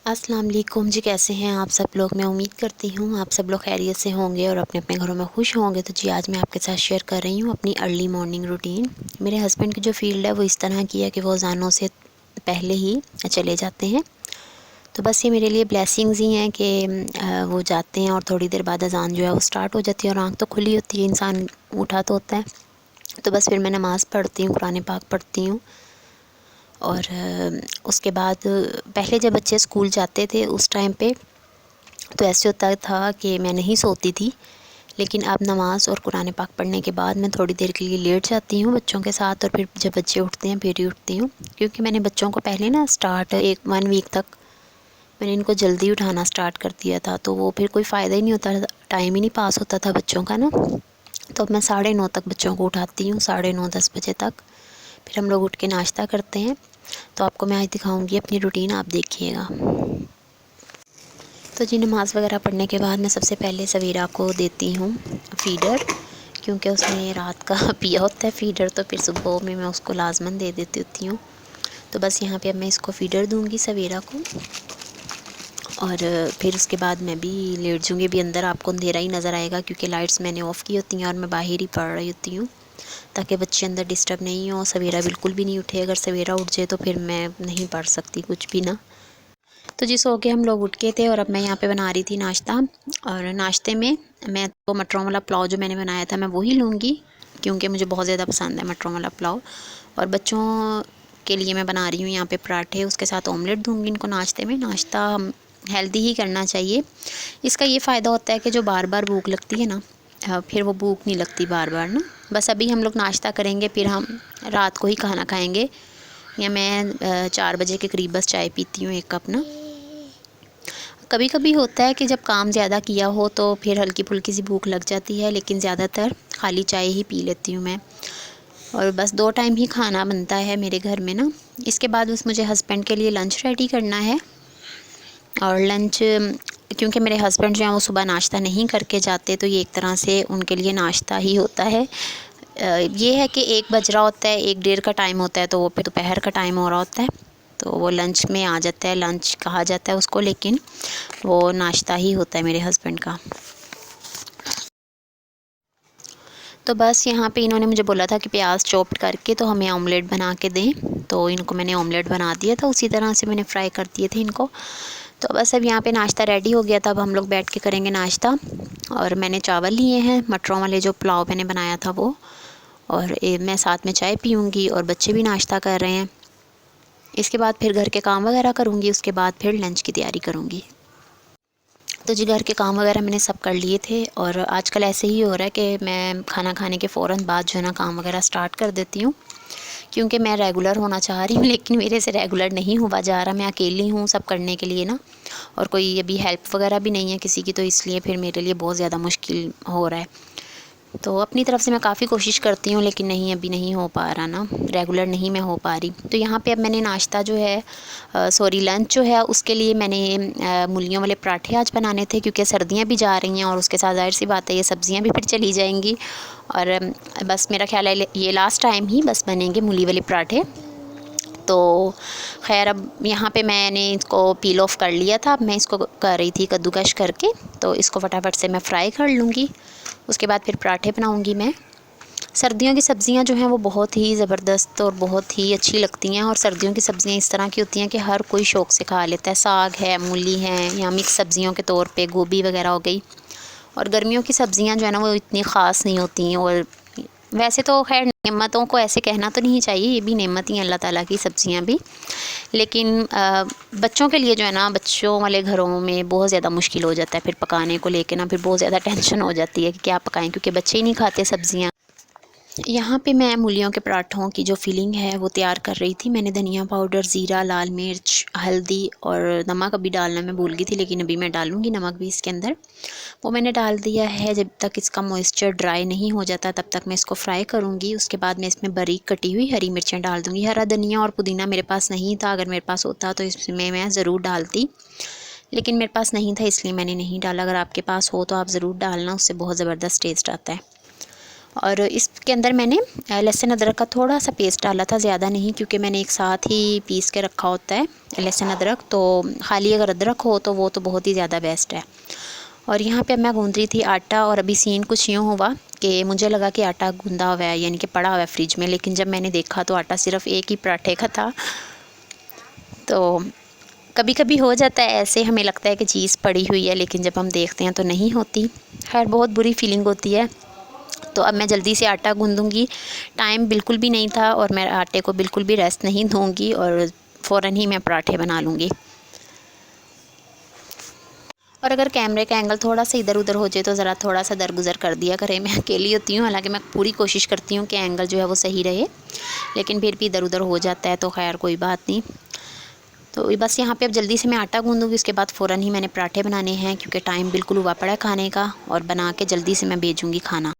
अस्सलाम वालेकुम जी। कैसे हैं आप सब लोग। मैं उम्मीद करती हूँ आप सब लोग खैरियत से होंगे और अपने अपने घरों में खुश होंगे। तो जी आज मैं आपके साथ शेयर कर रही हूँ अपनी अर्ली मॉर्निंग रूटीन। मेरे हस्बैंड की जो फील्ड है वो इस तरह की है कि वो अज़ानों से पहले ही चले जाते हैं। तो बस ये मेरे लिए ब्लेसिंग्स ही हैं कि वो जाते हैं और थोड़ी देर बाद अज़ान जो है वो स्टार्ट हो जाती है और आँख तो खुली होती है, इंसान उठा तो होता है। तो बस फिर मैं नमाज़ पढ़ती हूँ, कुरान पाक पढ़ती हूँ। और उसके बाद पहले जब बच्चे स्कूल जाते थे उस टाइम पे तो ऐसे होता था कि मैं नहीं सोती थी, लेकिन अब नमाज़ और कुरान पाक पढ़ने के बाद मैं थोड़ी देर के लिए लेट जाती हूँ बच्चों के साथ, और फिर जब बच्चे उठते हैं फिर ही उठती हूँ। क्योंकि मैंने बच्चों को पहले ना स्टार्ट 1 वीक तक मैंने इनको जल्दी उठाना स्टार्ट कर दिया था, तो वो फिर कोई फ़ायदा ही नहीं होता, टाइम ही नहीं पास होता था बच्चों का ना। तो अब मैं 9:30 तक बच्चों को उठाती हूँ, 9:30-10 बजे तक। फिर हम लोग उठ के नाश्ता करते हैं। तो आपको मैं आज दिखाऊंगी अपनी रूटीन, आप देखिएगा। तो जी नमाज़ वगैरह पढ़ने के बाद मैं सबसे पहले सवेरा को देती हूँ फ़ीडर, क्योंकि उसने रात का पिया होता है फ़ीडर, तो फिर सुबह में मैं उसको लाजमन दे देती होती हूँ। तो बस यहाँ पे अब मैं इसको फ़ीडर दूँगी सवेरा को, और फिर उसके बाद मैं भी लेट जाऊँगी। अभी अंदर आपको अंधेरा ही नज़र आएगा क्योंकि लाइट्स मैंने ऑफ़ की होती हैं और मैं बाहर ही पढ़ रही होती हूँ, ताकि बच्चे अंदर डिस्टर्ब नहीं हो। सवेरा बिल्कुल भी नहीं उठे, अगर सवेरा उठ जाए तो फिर मैं नहीं पढ़ सकती कुछ भी ना। तो जी सो के हम लोग उठ के थे और अब मैं यहाँ पे बना रही थी नाश्ता। और नाश्ते में मैं तो मटरों वाला पुलाव जो मैंने बनाया था मैं वही लूँगी, क्योंकि मुझे बहुत ज़्यादा पसंद है मटरों वाला पुलाव। और बच्चों के लिए मैं बना रही हूँ यहाँ पे पराठे, उसके साथ ऑमलेट दूँगी इनको नाश्ते में। नाश्ता हम हेल्दी ही करना चाहिए। इसका ये फ़ायदा होता है कि जो बार बार भूख लगती है ना, फिर वो भूख नहीं लगती बार बार ना। बस अभी हम लोग नाश्ता करेंगे, फिर हम रात को ही खाना खाएँगे। या मैं 4 बजे के करीब बस चाय पीती हूँ 1 कप ना। कभी कभी होता है कि जब काम ज़्यादा किया हो तो फिर हल्की फुल्की सी भूख लग जाती है, लेकिन ज़्यादातर खाली चाय ही पी लेती हूँ मैं। और बस 2 टाइम ही खाना बनता है मेरे घर में ना। इसके बाद बस मुझे हस्बैंड के लिए लंच रेडी करना है। और लंच, क्योंकि मेरे हस्बैंड जो हैं वो सुबह नाश्ता नहीं करके जाते, तो ये एक तरह से उनके लिए नाश्ता ही होता है। ये है कि 1 बज रहा होता है, 1 डेढ़ का टाइम होता है, तो वो फिर दोपहर का टाइम हो रहा होता है, तो वो लंच में आ जाता है। लंच कहा जाता है उसको, लेकिन वो नाश्ता ही होता है मेरे हस्बैंड का। तो बस यहाँ पे इन्होंने मुझे बोला था कि प्याज चॉप्ड करके तो हमें ऑमलेट बना के दें, तो इनको मैंने ऑमलेट बना दिया था, उसी तरह से मैंने फ्राई कर दिए थे इनको। तो बस अब यहाँ पे नाश्ता रेडी हो गया था, अब हम लोग बैठ के करेंगे नाश्ता। और मैंने चावल लिए हैं मटरों वाले, जो पुलाव मैंने बनाया था वो। और मैं साथ में चाय पीऊँगी और बच्चे भी नाश्ता कर रहे हैं। इसके बाद फिर घर के काम वगैरह करूँगी, उसके बाद फिर लंच की तैयारी करूँगी। तो जी घर के काम वगैरह मैंने सब कर लिए थे, और आजकल ऐसे ही हो रहा है कि मैं खाना खाने के फ़ौरन बाद जो है ना काम वगैरह स्टार्ट कर देती हूँ, क्योंकि मैं रेगुलर होना चाह रही हूँ, लेकिन मेरे से रेगुलर नहीं हुआ जा रहा। मैं अकेली हूँ सब करने के लिए ना, और कोई अभी हेल्प वगैरह भी नहीं है किसी की, तो इसलिए फिर मेरे लिए बहुत ज़्यादा मुश्किल हो रहा है। तो अपनी तरफ से मैं काफ़ी कोशिश करती हूँ, लेकिन नहीं, अभी नहीं हो पा रहा ना, रेगुलर नहीं मैं हो पा रही। तो यहाँ पे अब मैंने नाश्ता जो है सॉरी लंच जो है उसके लिए मैंने मूलियों वाले पराठे आज बनाने थे, क्योंकि सर्दियाँ भी जा रही हैं और उसके साथ ज़ाहिर सी बात है ये सब्ज़ियाँ भी फिर चली जाएंगी। और बस मेरा ख्याल है ये लास्ट टाइम ही बस बनेंगे मूली वाले पराठे। तो खैर अब यहाँ पे मैंने इसको पील ऑफ कर लिया था, अब मैं इसको कर रही थी कद्दूकश करके, तो इसको फटाफट से मैं फ्राई कर लूँगी। उसके बाद फिर पराठे बनाऊँगी मैं। सर्दियों की सब्ज़ियाँ जो हैं वो बहुत ही ज़बरदस्त और बहुत ही अच्छी लगती हैं, और सर्दियों की सब्ज़ियाँ इस तरह की होती हैं कि हर कोई शौक़ से खा लेता है। साग है, मूली है, या मिक्स सब्ज़ियों के तौर पे गोभी वगैरह हो गई। और गर्मियों की सब्ज़ियाँ जो है ना वो इतनी ख़ास नहीं होती हैं। और वैसे तो खैर नेमतों को ऐसे कहना तो नहीं चाहिए, ये भी नेमत ही हैं अल्लाह ताला की सब्ज़ियाँ भी, लेकिन बच्चों के लिए जो है ना, बच्चों वाले घरों में बहुत ज़्यादा मुश्किल हो जाता है फिर पकाने को लेके ना, फिर बहुत ज़्यादा टेंशन हो जाती है कि क्या पकाएं, क्योंकि बच्चे ही नहीं खाते सब्ज़ियाँ। यहाँ पे मैं मूलियों के पराठों की जो फिलिंग है वो तैयार कर रही थी। मैंने धनिया पाउडर, ज़ीरा, लाल मिर्च, हल्दी और नमक अभी डालना मैं भूल गई थी, लेकिन अभी मैं डालूँगी नमक भी इसके अंदर। वो मैंने डाल दिया है। जब तक इसका मॉइस्चर ड्राई नहीं हो जाता तब तक मैं इसको फ्राई करूँगी। उसके बाद मैं इसमें बारीक कटी हुई हरी मिर्चें डाल दूँगी। हरा धनिया और पुदीना मेरे पास नहीं था, अगर मेरे पास होता तो इसमें मैं ज़रूर डालती, लेकिन मेरे पास नहीं था इसलिए मैंने नहीं डाला। अगर आपके पास हो तो आप ज़रूर डालना, उससे बहुत ज़बरदस्त टेस्ट आता है। और इसके अंदर मैंने लहसुन अदरक का थोड़ा सा पेस्ट डाला था, ज़्यादा नहीं, क्योंकि मैंने एक साथ ही पीस के रखा होता है लहसुन अदरक। तो खाली अगर अदरक हो तो वो तो बहुत ही ज़्यादा बेस्ट है। और यहाँ पे मैं गूंद रही थी आटा, और अभी सीन कुछ यूँ हुआ कि मुझे लगा कि आटा गूंदा हुआ है, यानी कि पड़ा हुआ है फ्रिज में, लेकिन जब मैंने देखा तो आटा सिर्फ एक ही पराठे का था। तो कभी कभी हो जाता है ऐसे, हमें लगता है कि चीज़ पड़ी हुई है, लेकिन जब हम देखते हैं तो नहीं होती। खैर बहुत बुरी फीलिंग होती है। तो अब मैं जल्दी से आटा गूंदूंगी, टाइम बिल्कुल भी नहीं था और मैं आटे को बिल्कुल भी रेस्ट नहीं दूंगी, और फ़ौरन ही मैं पराठे बना लूँगी। और अगर कैमरे का एंगल थोड़ा सा इधर उधर हो जाए तो ज़रा थोड़ा सा दरगुजर कर दिया करें। मैं अकेली होती हूँ, हालांकि मैं पूरी कोशिश करती हूँ कि एंगल जो है वो सही रहे, लेकिन फिर भी इधर उधर हो जाता है, तो खैर कोई बात नहीं। तो बस यहाँ पे अब जल्दी से मैं आटा गूंदूँगी, उसके बाद फ़ौरन ही मैंने पराठे बनाने हैं, क्योंकि टाइम बिल्कुल हुआ पड़ा है खाने का, और बना के जल्दी से मैं भेजूँगी खाना।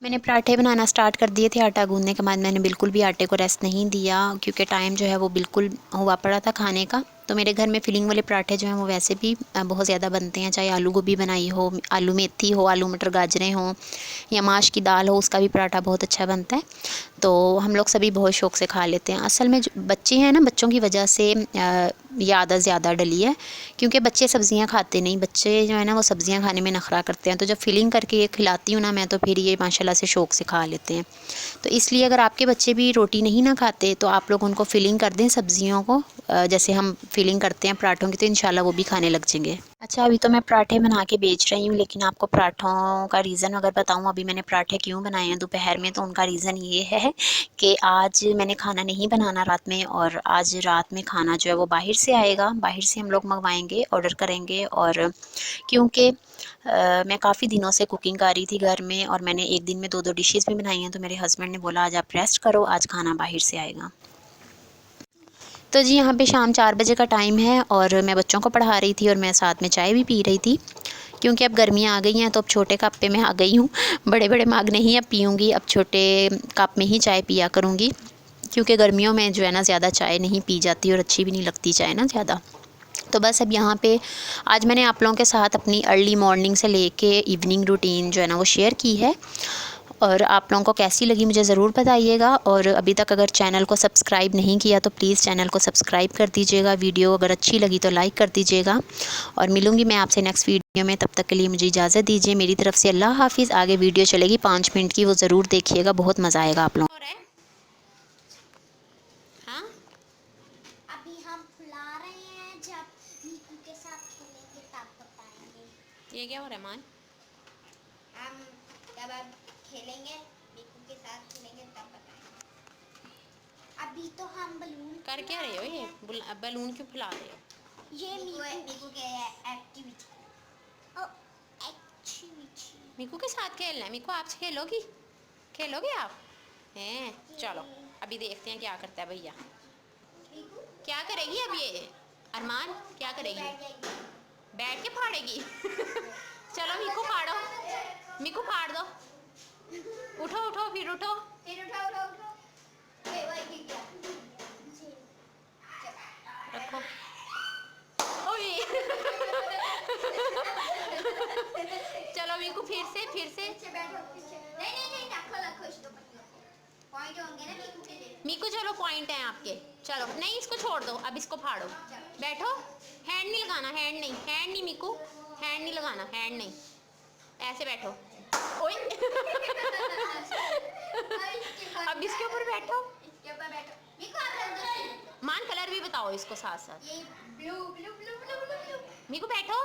मैंने पराठे बनाना स्टार्ट कर दिए थे। आटा गूंदने के बाद मैंने बिल्कुल भी आटे को रेस्ट नहीं दिया, क्योंकि टाइम जो है वो बिल्कुल हुआ पड़ा था खाने का। तो मेरे घर में फिलिंग वाले पराठे जो हैं वो वैसे भी बहुत ज़्यादा बनते हैं, चाहे आलू गोभी बनाई हो, आलू मेथी हो, आलू मटर गाजरें हों, या माश की दाल हो, उसका भी पराठा बहुत अच्छा बनता है। तो हम लोग सभी बहुत शौक़ से खा लेते हैं। असल में जो बच्चे हैं ना, बच्चों की वजह से ये आदत ज़्यादा डली है, क्योंकि बच्चे सब्ज़ियाँ खाते नहीं। बच्चे जो है ना वो सब्ज़ियाँ खाने में नखरा करते हैं, तो जब फिलिंग करके ये खिलाती हूँ ना मैं, तो फिर ये माशाल्लाह से शौक़ से खा लेते हैं। तो इसलिए अगर आपके बच्चे भी रोटी नहीं ना खाते तो आप लोग उनको फिलिंग कर दें सब्ज़ियों को, जैसे हम फिलिंग करते हैं पराठों की, तो इंशाल्लाह वो भी खाने लग जाएंगे। अच्छा, अभी तो मैं पराठे बना के बेच रही हूँ, लेकिन आपको पराठों का रीज़न अगर बताऊँ अभी मैंने पराठे क्यों बनाए हैं दोपहर में, तो उनका रीज़न ये है कि आज मैंने खाना नहीं बनाना रात में, और आज रात में खाना जो है वो बाहर से आएगा, बाहर से हम लोग मंगवाएंगे, ऑर्डर करेंगे। और क्योंकि मैं काफ़ी दिनों से कुकिंग कर रही थी घर में, और मैंने एक दिन में 2-2 डिशेज़ भी बनाई हैं, तो मेरे हस्बैंड ने बोला आज आप रेस्ट करो, आज खाना बाहर से आएगा। तो जी यहाँ पे शाम 4 बजे का टाइम है, और मैं बच्चों को पढ़ा रही थी और मैं साथ में चाय भी पी रही थी, क्योंकि अब गर्मियाँ आ गई हैं, तो अब छोटे कप पे मैं आ गई हूँ। बड़े बड़े मग नहीं अब पीऊँगी, अब छोटे कप में ही चाय पिया करूँगी, क्योंकि गर्मियों में जो है ना ज़्यादा चाय नहीं पी जाती, और अच्छी भी नहीं लगती चाय ना ज़्यादा। तो बस अब यहाँ पे आज मैंने आप लोगों के साथ अपनी अर्ली मॉर्निंग से लेके इवनिंग रूटीन जो है ना वो शेयर की है, और आप लोगों को कैसी लगी मुझे ज़रूर बताइएगा। और अभी तक अगर चैनल को सब्सक्राइब नहीं किया तो प्लीज़ चैनल को सब्सक्राइब कर दीजिएगा। वीडियो अगर अच्छी लगी तो लाइक कर दीजिएगा, और मिलूँगी मैं आपसे नेक्स्ट वीडियो में। तब तक के लिए मुझे इजाज़त दीजिए। मेरी तरफ से अल्लाह हाफ़िज़। आगे वीडियो चलेगी 5 मिनट की, वो ज़रूर देखिएगा, बहुत मज़ा आएगा आप लोगों को। हाँ? अभी हम फुला रहे हैं, जब मीकू के साथ खेलेंगे तब बताएंगे। ये क्या हो रहा है मान? हम जब अब खेलेंगे, मीकू के साथ खेलेंगे तब बताएंगे। अभी तो हम बलून कर क्या रहे हो ये? बलून क्यों फुला रहे हो? ये मीकू के एक्टिविटी। ओ एक्टिविटी। मीकू के साथ खेलना है? मीकू आपसे खेलोगी? खेलोगे आप? हैं, चलो अभी देखते हैं क्या करता है भैया। क्या करेगी अब ये अरमान? क्या करेगी? बैठ के फाड़ेगी? चलो मीकू फाड़ो, मीकू फाड़ दो। उठो उठो, फिर उठो, फिर उठो उठो उठो। रखो। ओए चलो मीकू फिर से बैठो पीछे। नहीं नहीं नहीं, रखो रखो इसको, पॉइंट होंगे ना मीकू के लिए। मीकू चलो पॉइंट हैं आपके। चलो नहीं, इसको छोड़ दो, अब इसको फाड़ो। बैठो, हैंड नहीं लगाना, हैंड नहीं, हैंड नहीं मीकू, हैंड नहीं लगाना, हैंड नहीं, ऐसे बैठो। ओए अब इसके ऊपर बैठो, इसके ऊपर बैठो मीकू। आप रख दो। मान कलर भी बताओ इसको साथ साथ। ये blue blue blue blue blue blue. Miku बैठो।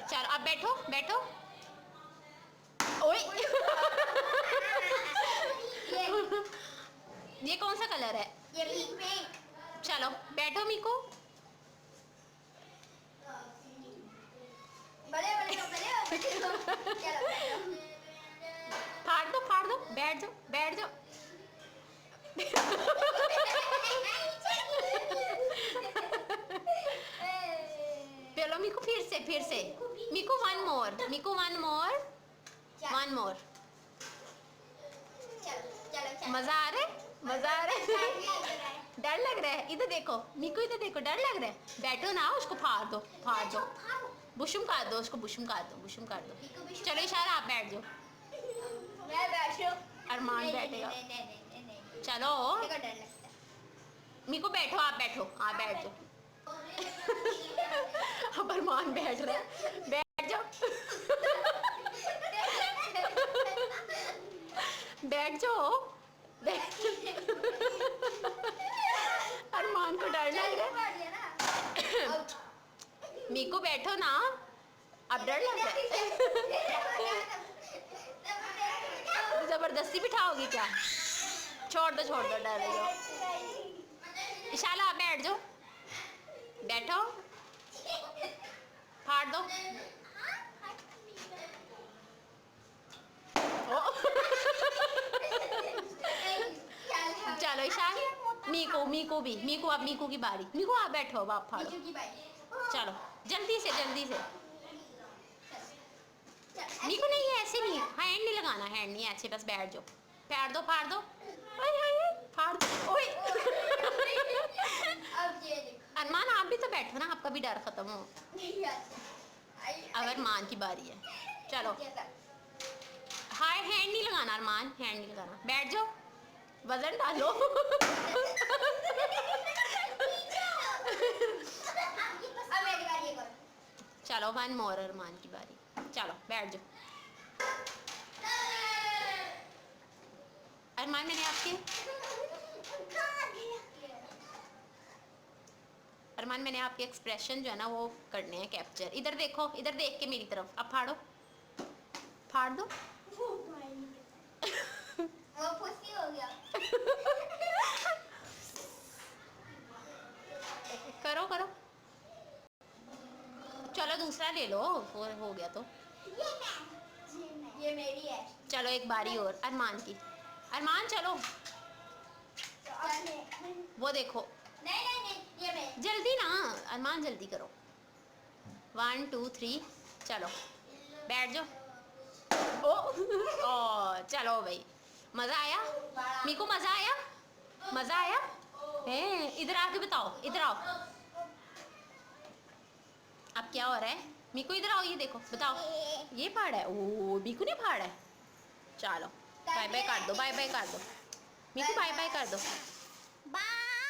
चलो अब बैठो बैठो। ओए ये कौन सा कलर है? ये पिंक। चलो बैठो मीकू। बड़े बड़े चलो बैठो। फाड़ दो, बैठ जाओ बैठ जाओ। चलो मीकू फिर से Miku one more, Miku one more, one more. मजा आ रहा है, मजा आ रहा है। डर लग रहा है? इधर देखो मीकू, इधर देखो, डर लग रहा है। बैठो ना, उसको फाड़ दो, फाड़ दो। बुशुम काट दो उसको, बुशुम काट दो, बुशुम काट दो। मीकू बुशुम चलो इशारा आप बैठ जाओ। मैं बैठू। अरमान नहीं, बैठेगा। नहीं, नहीं, नहीं, नहीं, नहीं। चलो मेरे को डर लगता है। मीकू बैठो, आप बैठो, आप बैठ जाओ। अब अरमान बैठ रहा है, बैठ जाओ। बैठ जाओ, बैठ। अरमान को डर लग रहा है। मीकू बैठो ना, अब डर लग रहा है। जबरदस्ती बिठाओगी क्या? छोड़ दो, छोड़ दो, डर रही हो। इशाला आप बैठ जाओ, बैठो, फाड़ दो। ओ। चलो इशाल, मीकू, मीकू भी, मीकू, अब मीकू की बारी। मीकू आप बैठो, अब आप फाड़ो। चलो जल्दी से, जल्दी से। मीकू नहीं, ऐसे नहीं, हैंड नहीं लगाना, हैंड नहीं, ऐसे बस बैठ जाओ। फाड़ दो, फाड़ दो, फाड़ दो। ओए। अब ये देखो। अरमान आप भी तो बैठो ना, आपका भी डर खत्म हो। अब अरमान की बारी है, चलो। हाय, हैंड नहीं लगाना अरमान, हैंड नहीं लगाना, बैठ जाओ, वजन डालो। अब मेरी बारी है। चलो 1 मोर, अरमान की बारी, चलो बैठ जाओ। अरमान मैंने आपके अरमान मैंने आपके एक्सप्रेशन जो है ना वो करने हैं कैप्चर। इधर देखो, इधर देख के मेरी तरफ, अब फाड़ो, फाड़ दो। वो पुसी हो गया। करो करो, चलो दूसरा ले लो, वो हो गया तो। ये मेरी है। चलो एक बारी और अरमान की। अरमान चलो, वो देखो, नहीं, नहीं, नहीं, ये मेरी। जल्दी ना अरमान, जल्दी करो। 1 2 3, चलो बैठ जाओ। ओ, चलो भाई, मज़ा आया मीकू, मज़ा आया, मज़ा आया है। इधर आके बताओ, इधर आओ, अब क्या हो रहा है? मीकू इधर आओ, ये देखो, बताओ, ये फाड़ा है? ओ, मीकू ने फाड़ा है। चलो बाय बाय कर दो, बाय बाय कर दो मीकू, बाय बाय कर दो।